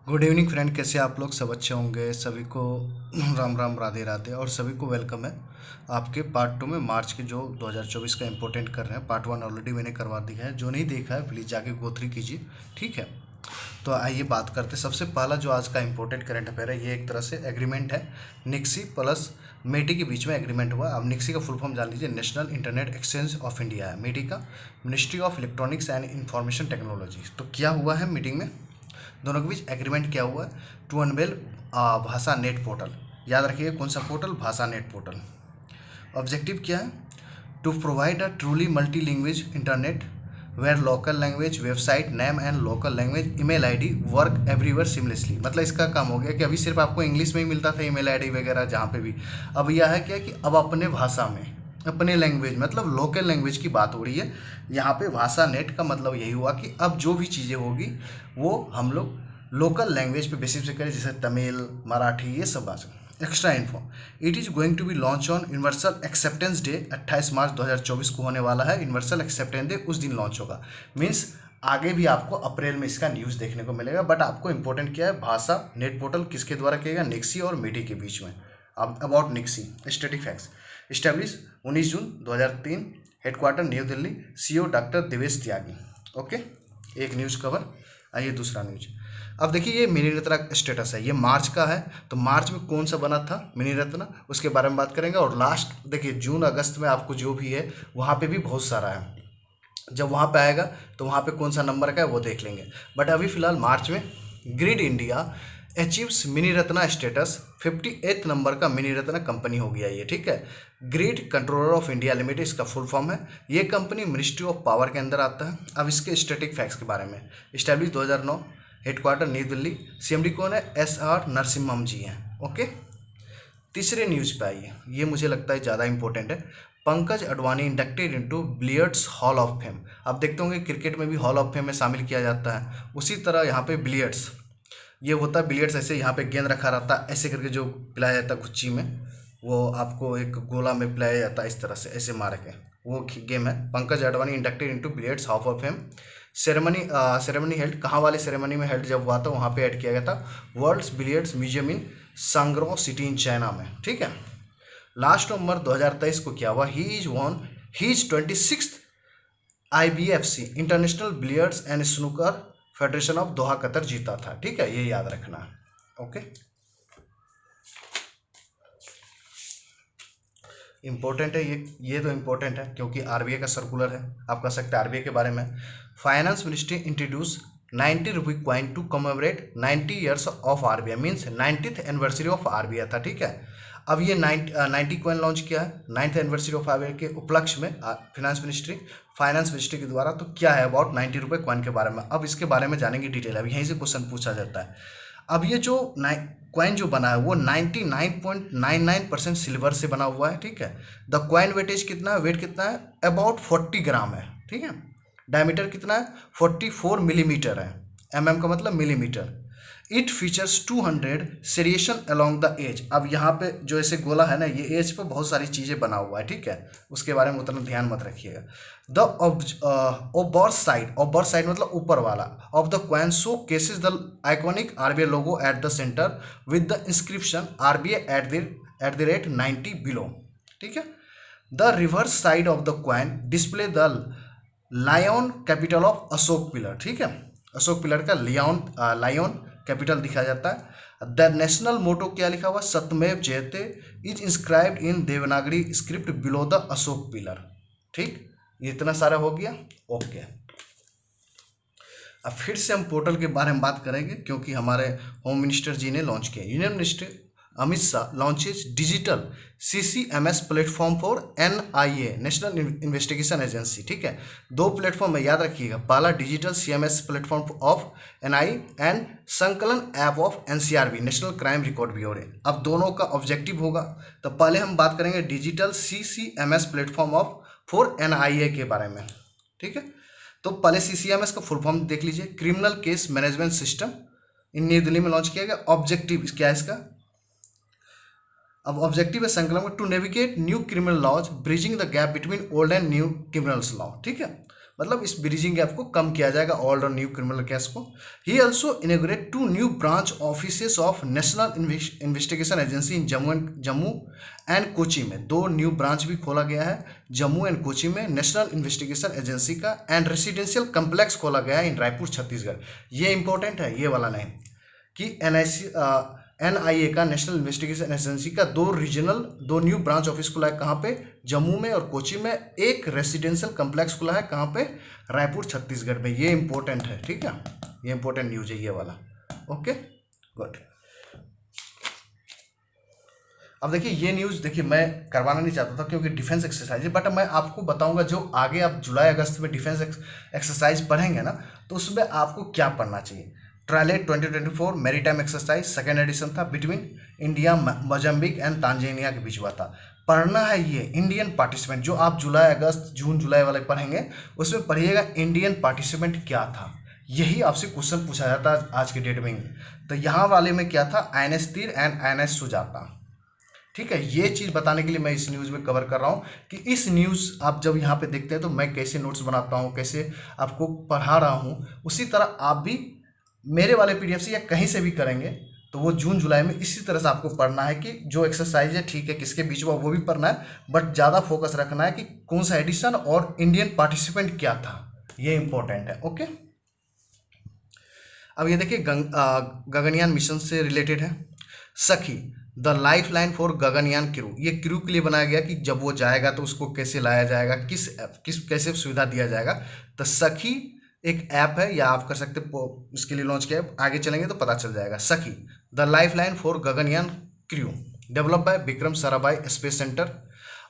Good evening friend, कैसे आप लोग? सब अच्छे होंगे। सभी को राम राम, राधे राधे, और सभी को वेलकम है आपके पार्ट 2 में। मार्च के जो 2024 का इम्पोर्टेंट कर रहे हैं, पार्ट 1 ऑलरेडी मैंने करवा दिया है। जो नहीं देखा है प्लीज़ जाके गो थ्रू कीजिए, ठीक है। तो आइए बात करते हैं। सबसे पहला जो आज का इम्पोर्टेंट करंट अफेयर है, ये एक तरह से एग्रीमेंट है निक्सी प्लस मेटी के बीच में एग्रीमेंट हुआ। अब निक्सी का फुल फॉर्म जान लीजिए, national internet exchange of India है। मेटी का ministry of electronics and information technology. तो क्या हुआ है मीटिंग में, दोनों के बीच एग्रीमेंट क्या हुआ है? टू अनवेल भाषा नेट पोर्टल। याद रखिए कौन सा पोर्टल? भाषा नेट पोर्टल। ऑब्जेक्टिव क्या है? To provide a truly multi language internet where local language website name and local language email ID work everywhere seamlessly. मतलब इसका काम हो गया कि अभी सिर्फ आपको इंग्लिश में ही मिलता था ईमेल आईडी वगैरह जहाँ पे भी। अब यह है क्या कि अब अपने भाषा में, अपने लैंग्वेज, मतलब लोकल लैंग्वेज की बात हो रही है यहाँ पे। भाषा नेट का मतलब यही हुआ कि अब जो भी चीज़ें होगी वो हम लोग लोकल लैंग्वेज पे बेसिस पे करें, जैसे तमिल, मराठी, ये सब भाषा। Extra info, it is going to be launch on universal acceptance day. 28 March 2024 को होने वाला है यूनिवर्सल एक्सेप्टेंस डे, उस दिन लॉन्च होगा। मीन्स आगे भी आपको अप्रैल में इसका न्यूज़ देखने को मिलेगा। बट आपको इंपॉर्टेंट क्या है? भाषा नेट पोर्टल किसके द्वारा किया गया? निक्सी और मेटी के बीच में। अब about NIXI static facts. Establish 19 जून 2003, headquarter new Delhi, CEO doctor Devesh Tyagi. Okay, एक न्यूज़ कवर। आइए दूसरा न्यूज। अब देखिए ये मिनी रत्ना स्टेटस है, ये मार्च का है। तो मार्च में कौन सा बना था मिनी रत्ना, उसके बारे में बात करेंगे। और लास्ट देखिए जून अगस्त में आपको जो भी है वहाँ पे भी बहुत सारा है। जब वहाँ पे आएगा तो वहाँ पे कौन सा नंबर का है वो देख लेंगे। बट अभी फिलहाल मार्च में grid India achieves mini Ratna status. 58 number का मिनी रत्ना कंपनी हो गया ये, ठीक है। Grid controller of India limited इसका फुल फॉर्म है। ये कंपनी मिनिस्ट्री ऑफ पावर के अंदर आता है। अब इसके स्टैटिक फैक्ट्स के बारे में। Establish 2009, headquarter new Delhi, CMD कौन है? SR नरसिम्हम जी हैं। ओके, तीसरे न्यूज पे आइए, ये मुझे लगता है ज़्यादा इंपॉर्टेंट है। Pankaj Advani inducted into billiards hall of fame. आप देखते होंगे क्रिकेट में भी हॉल ऑफ फेम में शामिल किया जाता है, उसी तरह यहाँ पे बिलियर्ड्स ये होता है। बिलियर्ड्स ऐसे यहाँ पे गेंद रखा रहता है, ऐसे करके जो पिलाया जाता है गुच्ची में, वो आपको एक गोला में पिलाया जाता है इस तरह से, ऐसे मार के, वो गेम है। Pankaj Advani inducted into billiards hall of fame. Ceremony held कहाँ वाले सेरेमनी में हेल्ड जब हुआ था वहाँ पे ऐड किया गया था, वर्ल्ड्स बिलियर्ड्स म्यूजियम इन सांग्रो सिटी इन चाइना में, ठीक है। लास्ट नवंबर 2023 को क्या हुआ? He is 26th IBFC international billiards and snooker federation of Doha Qatar जीता था, ठीक है। ये याद रखना है। ओके, इंपॉर्टेंट है ये तो इंपॉर्टेंट है क्योंकि आरबीआई का सर्कुलर है। आप कह सकते हैं आरबीआई के बारे में। Finance ministry introduce 90 rupee coin to commemorate 90 years of RBI, means 90th anniversary of RBI था, ठीक है। अब ये 90 कॉइन लॉन्च किया है 9th एनिवर्सरी ऑफ आरबीआई के उपलक्ष्य में फाइनेंस मिनिस्ट्री के द्वारा। तो क्या है अबाउट 90 रुपये कॉइन के बारे में, अब इसके बारे में जानेंगे डिटेल। अब यहीं से क्वेश्चन पूछा जाता है। अब ये जो क्वाइन जो बना है वो 99.99% सिल्वर से बना हुआ है, ठीक है। द क्वाइन वेटेज कितना है? वेट कितना है? अबाउट 40 ग्राम है, ठीक है। डायमीटर कितना है? 44 मिलीमीटर है। का मतलब millimetre. It features 200 serration along the edge. अब यहाँ पे जो ऐसे गोला है ना, ये एज पे बहुत सारी चीज़ें बना हुआ है, ठीक है। उसके बारे में उतना ध्यान मत रखिएगा। द ओबर साइड मतलब ऊपर वाला of the coin showcases the iconic RBI logo at the centre with the inscription RBI at the rate 90 below, ठीक है। The reverse side of the coin display the lion capital of Ashok pillar, ठीक है। Ashok pillar का lion capital दिखाया जाता है। The national मोटो क्या लिखा हुआ? सत्यमेव जयते is inscribed in Devanagari script below the Ashok pillar, ठीक। ये इतना सारा हो गया। ओके, अब फिर से हम पोर्टल के बारे में बात करेंगे क्योंकि हमारे होम मिनिस्टर जी ने लॉन्च किया। Union minister Amit Shah launches digital CCMS platform for NIA national investigation agency, ठीक है। दो प्लेटफॉर्म है, याद रखिएगा। पहला digital CMS platform of NIA and Sankalan app of NCRB national crime record bureau. अब दोनों का ऑब्जेक्टिव होगा। तो पहले हम बात करेंगे digital CCMS platform of for NIA के बारे में, ठीक है। तो पहले CCMS का फुल फॉर्म देख लीजिए, क्रिमिनल केस मैनेजमेंट सिस्टम। इन न्यू दिल्ली में लॉन्च किया गया। ऑब्जेक्टिव क्या है इसका? अब ऑब्जेक्टिव है Sankalan to navigate new criminal laws bridging the gap between old and new criminals law, ठीक है। मतलब इस ब्रिजिंग गैप को कम किया जाएगा, ओल्ड और न्यू क्रिमिनल केस को। He also inaugurate 2 new branch offices of national investigation agency in Jammu and Kochi में। 2 न्यू ब्रांच भी खोला गया है जम्मू एंड कोची में नेशनल इन्वेस्टिगेशन एजेंसी का। एंड रेसिडेंशियल कम्प्लेक्स खोला गया है इन रायपुर छत्तीसगढ़। ये इंपॉर्टेंट है, ये वाला नहीं, कि NIA का नेशनल इन्वेस्टिगेशन एजेंसी का 2 न्यू ब्रांच ऑफिस खुला है, कहाँ पे, जम्मू में और कोची में। एक रेसिडेंशियल कम्प्लेक्स खुला है, कहाँ पे, रायपुर छत्तीसगढ़ में। ये इंपॉर्टेंट है, ठीक है, ये इंपॉर्टेंट न्यूज है ये वाला। Okay good. अब देखिए ये न्यूज़, देखिए मैं करवाना नहीं चाहता था क्योंकि डिफेंस एक्सरसाइज है, बट मैं आपको बताऊंगा जो आगे आप जुलाई अगस्त में डिफेंस एक्सरसाइज पढ़ेंगे ना, तो उसमें आपको क्या पढ़ना चाहिए। ट्रायलेट 2024 मैरीटाइम एक्सरसाइज सेकेंड एडिशन था, between India, Mozambique and Tanzania के बीच हुआ था। पढ़ना है ये इंडियन पार्टिसिपेंट, जो आप जुलाई अगस्त जून जुलाई वाले पढ़ेंगे उसमें पढ़िएगा इंडियन पार्टिसिपेंट क्या था। यही आपसे क्वेश्चन पूछा जाता है आज के डेट में। तो यहाँ वाले में क्या था, INS तीर एंड INS सुजाता। ठीक है, ये चीज़ बताने के लिए मैं इस न्यूज़ में कवर कर रहा हूँ कि इस न्यूज़ आप जब यहाँ पे देखते हैं तो मैं कैसे नोट्स बनाता हूँ, कैसे आपको पढ़ा रहा हूँ, उसी तरह आप भी मेरे वाले PDF से या कहीं से भी करेंगे तो वो जून जुलाई में इसी तरह से आपको पढ़ना है कि जो एक्सरसाइज है ठीक है किसके बीच हुआ वो भी पढ़ना है, बट ज़्यादा फोकस रखना है कि कौन सा एडिशन और इंडियन पार्टिसिपेंट क्या था, ये इंपॉर्टेंट है। ओके, अब ये देखिए गगनयान मिशन से रिलेटेड है। सखी the life line for Gaganyaan crew, ये क्रू के लिए बनाया गया कि जब वो जाएगा तो उसको कैसे लाया जाएगा, किस कैसे सुविधा दिया जाएगा। तो सखी एक ऐप है या आप कर सकते इसके लिए लॉन्च किया है, आगे चलेंगे तो पता चल जाएगा। Sakhi the life line for Gaganyaan crew develop by Vikram Sarabhai space centre,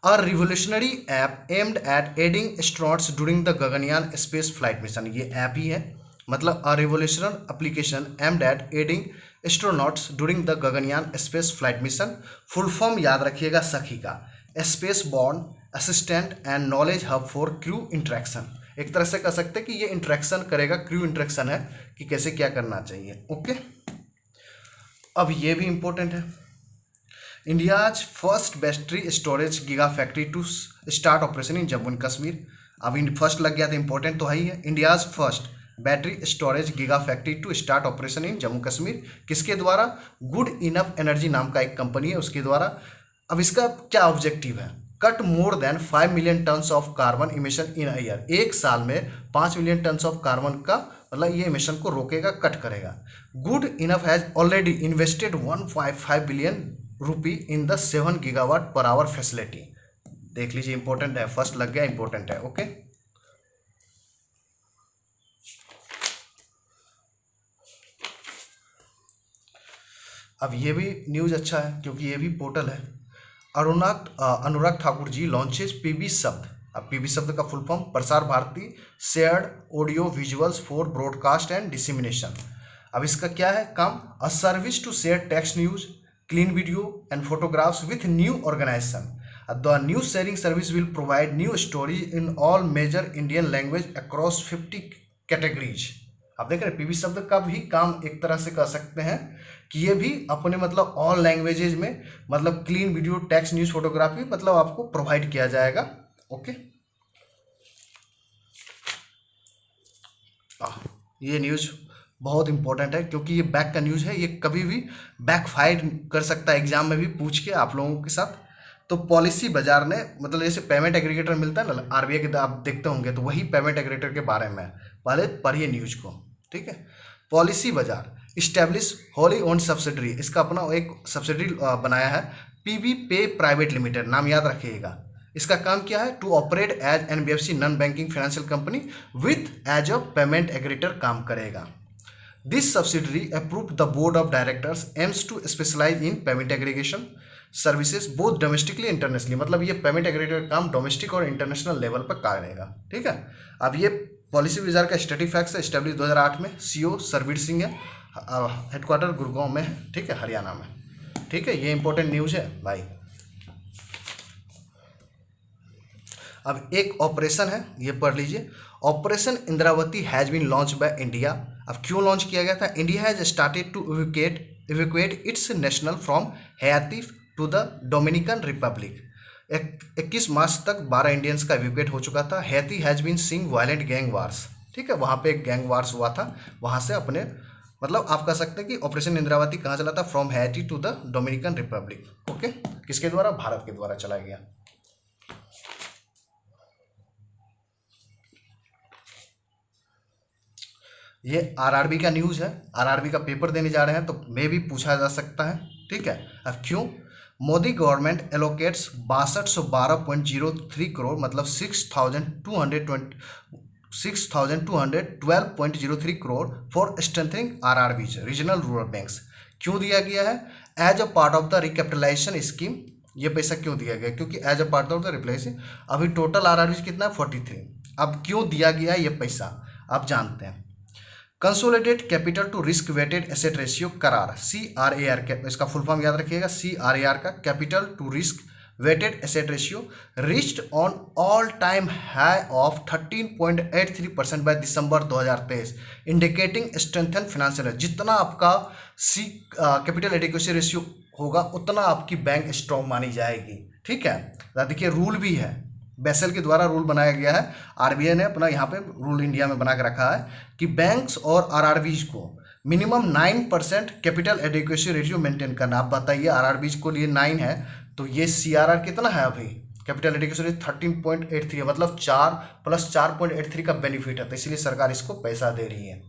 a revolutionary app aimed at aiding astronauts during the Gaganyaan space flight mission. ये ऐप ही है, मतलब a revolutional application aimed at aiding astronauts during the Gaganyaan space flight mission. Full form याद रखिएगा सखी का, space born assistant and knowledge hub for crew interaction. एक तरह से कह सकते हैं कि ये इंटरेक्शन करेगा, क्रू इंटरेक्शन है कि कैसे क्या करना चाहिए। ओके, अब ये भी इंपॉर्टेंट है, India's first battery storage giga factory to start operation in Jammu and Kashmir. अब इन फर्स्ट लग गया तो इंपॉर्टेंट तो है ही है। India's first battery storage giga factory to start operation in Jammu Kashmir, किसके द्वारा, गुड इनफ एनर्जी नाम का एक कंपनी है उसके द्वारा। अब इसका क्या ऑब्जेक्टिव है, cut more than 5 million tons of carbon emission in year. एक साल में 5 मिलियन टन्स ऑफ कार्बन का मतलब ये इमिशन को रोकेगा, कट करेगा। Good enough has already invested 155 billion rupee in the 7 gigawatt per hour facility. देख लीजिए इंपॉर्टेंट है, फर्स्ट लग गया, इंपॉर्टेंट है। ओके, अब ये भी न्यूज़ अच्छा है क्योंकि ये भी पोर्टल है। Anurag Thakur ji launches PB Shabd. अब PB शब्द का full form Prasar Bharati shared audio visuals for broadcast and dissemination. अब इसका क्या है काम, a service to share text news, clean video and photographs with new organisation. The news sharing service will provide new stories in all major Indian language across 50 categories. आप देख रहे हैं PB Shabd का भी काम एक तरह से कह सकते हैं कि ये भी अपने मतलब ऑल लैंग्वेजेज में मतलब clean video text news photography मतलब आपको प्रोवाइड किया जाएगा। ओके, ये न्यूज बहुत इंपॉर्टेंट है क्योंकि ये बैक का न्यूज है, ये कभी भी बैक फायर कर सकता है एग्जाम में भी पूछ के आप लोगों के साथ। तो पॉलिसी बाजार ने मतलब जैसे पेमेंट एग्रीगेटर मिलता है ना RBI के, आप देखते होंगे तो वही पेमेंट एग्रीगेटर के बारे में पहले पढ़िए न्यूज को। ठीक है, पॉलिसी बाजार इस्टेब्लिश होली ओन्ड सब्सिडरी, इसका अपना एक सब्सिडरी बनाया है, PB पे प्राइवेट लिमिटेड, नाम याद रखिएगा। इसका काम क्या है, to operate as NBFC non banking financial company with as a payment aggregator काम करेगा। This subsidiary approved the board of directors aims to specialise in payment aggregation services both domestically internationally, मतलब ये पेमेंट एग्रीगेटर काम domestic और international level पर करेगा। ठीक है, अब ये पॉलिसी बाजार का स्टडी फैक्ट्स है, स्टैब्लिश 2008 में, CEO सरवीर सिंह है, हेडक्वार्टर गुड़गांव में है, ठीक है, हरियाणा में। ठीक है, ये इंपॉर्टेंट न्यूज़ है भाई। अब एक ऑपरेशन है, ये पढ़ लीजिए, operation Indravati has been launch by India. अब क्यों लॉन्च किया गया था, India has started to evacuate its national from Haiti to the Dominican Republic. 21 March तक 12 इंडियंस का एविक्यूएट हो चुका था। Haiti has been seeing violent gang wars, ठीक है, वहाँ पे एक गैंग वार्स हुआ था, वहाँ से अपने मतलब आप कह सकते हैं कि ऑपरेशन इंद्रावती कहाँ चला था, from Haiti to the Dominican Republic. Okay, किसके द्वारा, भारत के द्वारा चला गया। ये आरआरबी का न्यूज़ है, आरआरबी का पेपर देने जा रहे हैं तो मे भी पूछा जा सकता है, ठीक है। अब क्यों, मोदी गवर्नमेंट एलोकेट्स 6212.03 करोड़ मतलब 6212.03 crore for strengthening RRBs regional rural banks. क्यों दिया गया है, as a part of the recapitalisation scheme. ये पैसा क्यों दिया गया, क्योंकि as a part of the replace, अभी टोटल आरआरबीज कितना है 43। अब क्यों दिया गया ये पैसा आप जानते हैं। Consolidate capital to risk weighted asset ratio CRAR, CRAR, इसका फुल फॉर्म याद रखिएगा, CRAR का capital to risk weighted asset ratio reached on all time high of 13.83% by December 2023, indicating strengthen financial. जितना आपका कैपिटल एडिक्वेसी रेशियो होगा उतना आपकी bank strong मानी जाएगी, ठीक है। देखिए रूल भी है, बेसल के द्वारा रूल बनाया गया है, आरबीआई ने अपना यहाँ पे रूल इंडिया में बना के रखा है कि बैंक्स और आरआरबीज को minimum 9% capital adequacy ratio maintain करना। आप बताइए आरआरबीज को लिए 9 है तो ये सीआरआर कितना है, अभी कैपिटल एडिक्वेसी रेशियो 13.83 है, मतलब 4 + 4.83 का बेनिफिट है, तो इसलिए सरकार इसको पैसा दे रही है।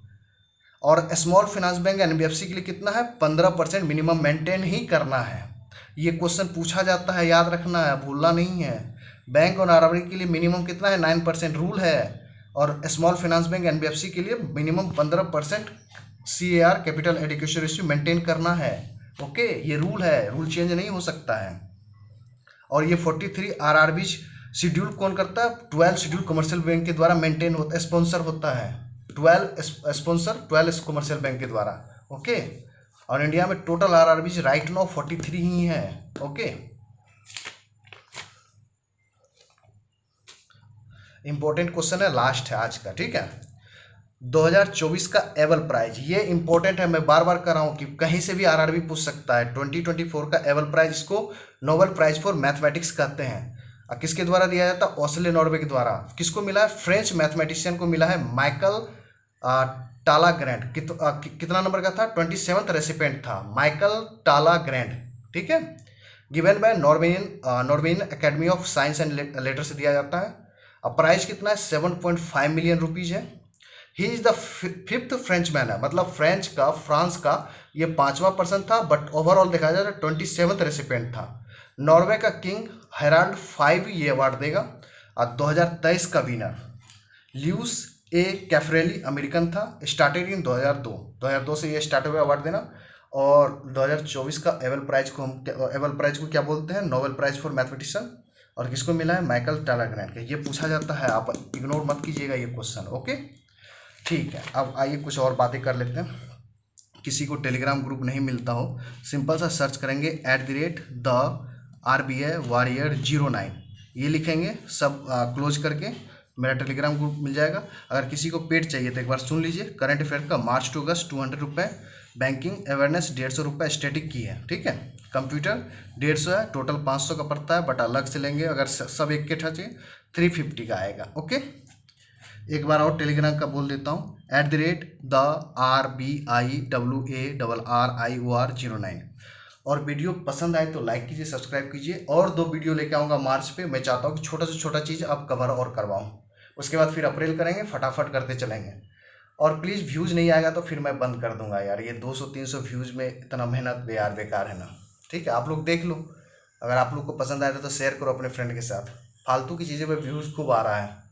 और स्मॉल फाइनेंस बैंक एनबीएफसी के लिए कितना है, 15% मिनिमम मेंटेन ही करना है। ये क्वेश्चन पूछा जाता है, याद रखना है, भूलना नहीं है। बैंक और आरआरबी के लिए मिनिमम कितना है, 9% रूल है, और स्मॉल फाइनेंस बैंक एनबीएफसी के लिए minimum 15% CAR capital adequacy ratio maintain करना है। ओके, ये रूल है, रूल चेंज नहीं हो सकता है। और ये 43 आरआरबी शेड्यूल कौन करता है, 12 शेड्यूल कमर्शियल बैंक के द्वारा मेंटेन होता है, स्पॉन्सर होता है, 12 कमर्शियल बैंक के द्वारा। ओके, और इंडिया में टोटल आरआरबी राइट नाउ 43 ही है। ओके, इंपॉर्टेंट क्वेश्चन है, लास्ट है आज का, ठीक है। 2024 का एबल प्राइज, ये इंपॉर्टेंट है, मैं बार बार कर रहा हूँ कि कहीं से भी आरआरबी पूछ सकता है। 2024 का एबल प्राइज, इसको नोबेल प्राइज फॉर मैथमेटिक्स कहते हैं। किसके द्वारा दिया जाता है, ओस्ले नॉर्वे के द्वारा। किसको मिला है, फ्रेंच मैथमेटिशियन को मिला है, माइकल टालाग्रैंड। कितना नंबर का था, 27th रेसिपेंट था, माइकल टालाग्रैंड, ठीक है। Given by Norwegian academy of science and later से दिया जाता है। अब प्राइस कितना है, 7.5 मिलियन रुपीज है। He is the 5th French man है, मतलब फ्रांस का ये 5वां पर्सन था, बट ओवरऑल देखा जाए तो 27th रेसिपेंट था। नॉर्वे का किंग हेराल्ड 5 ये अवार्ड देगा। और 2023 का विनर ल्यूस ए कैफरेली, अमेरिकन था, स्टार्टेड इन 2002 से ये स्टार्ट हुआ अवार्ड देना। और 2024 का एबल प्राइज को क्या बोलते हैं, नोबेल प्राइज फॉर मैथमेटिशियन। और किसको मिला है, माइकल टालाग्रैंड के। ये पूछा जाता है, आप इग्नोर मत कीजिएगा ये क्वेश्चन। ओके, ठीक है। अब आइए कुछ और बातें कर लेते हैं। किसी को टेलीग्राम ग्रुप नहीं मिलता हो, सिंपल सा सर्च करेंगे @the RBI Warrior 09, ये लिखेंगे, सब क्लोज करके मेरा टेलीग्राम ग्रुप मिल जाएगा। अगर किसी को पेड चाहिए तो एक बार सुन लीजिए। करंट अफेयर का मार्च टू अगस्त 200 रुपये, बैंकिंग अवेयरनेस 150 रुपये स्टैटिक की है, ठीक है। कंप्यूटर 150 है, टोटल 500 का पड़ता है, बट अलग से लेंगे अगर सब एक के चाहिए 350 का आएगा। ओके, एक बार और टेलीग्राम का बोल देता हूँ, @the RBIWARRIOR09। और वीडियो पसंद आए तो लाइक कीजिए, सब्सक्राइब कीजिए। और 2 वीडियो लेके आऊँगा मार्च पे। मैं चाहता हूँ कि छोटा से छोटा चीज़ आप कवर और करवाऊँ, उसके बाद फिर अप्रैल करेंगे, फटाफट करते चलेंगे। और प्लीज़ व्यूज़ नहीं आएगा तो फिर मैं बंद कर दूंगा यार, ये 200-300 व्यूज़ में इतना मेहनत यार बेकार है ना, ठीक है। आप लोग देख लो, अगर आप लोग को पसंद आया तो शेयर करो अपने फ्रेंड के साथ। फालतू की चीज़ें पे व्यूज़ खूब आ रहा है।